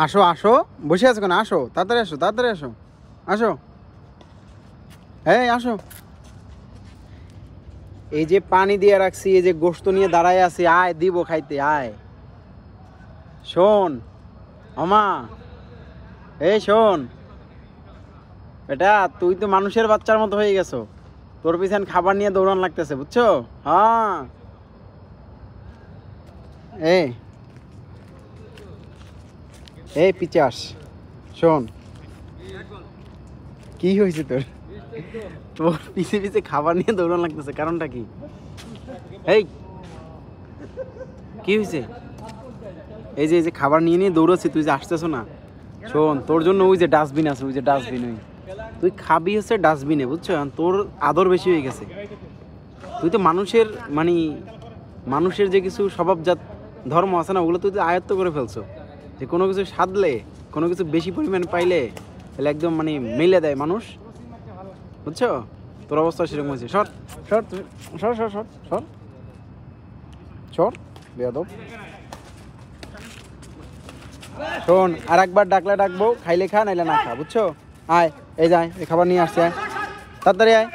আসো আসো, বসে আছো কেন? আসো তাড়াতাড়ি, আসো তাড়াতাড়ি, আসো আসো, এই আসো। এই যে পানি দিয়ে রাখছি, এই যে গোশত নিয়ে দাঁড়ায় আছি, আয় দিব খাইতে, আয়। শোন আমা, এই শোন বেটা, তুই তো মানুষের বাচ্চার মতো হয়ে গেছো। তোর পিছন খাবার নিয়ে দৌড়ান লাগতেছে, বুঝছো? হ্যাঁ, এই এই পিচাস, শোন, কি হয়েছে তোর? তোর পিছে পিছে খাবার নিয়ে দৌড়ান লাগতেছে, কারণটা কি? এই কি হয়েছে? এই যে খাবার নিয়ে নিয়ে দৌড়াচ্ছি, তুই যে আসতেছো না। শোন, তোর জন্য ওই যে ডাস্টবিন আছে, ওই যে ডাস্টবিন, ওই তুই খাবি হচ্ছে ডাস্টবিনে, বুঝছো? তোর আদর বেশি হয়ে গেছে। তুই তো মানুষের মানে মানুষের যে কিছু স্বভাবজাত ধর্ম আছে না, ওগুলো তুই তো আয়ত্ত করে ফেলছো। যে কোনো কিছু সাধলে, কোনো কিছু বেশি পরিমাণে পাইলে তাহলে একদম মানে মেলে দেয় মানুষ, বুঝছো? তোর অবস্থা সেরকম হয়েছে। সর সর সর সর সর সর সর, বেয়াদব। শোন, আর একবার ডাকলে ডাকবো, খাইলে খা, নাইলে না খা, বুঝছো? আয়, এই যায়, এই খাবার নিয়ে আসছে, আয় তাড়াতাড়ি আয়।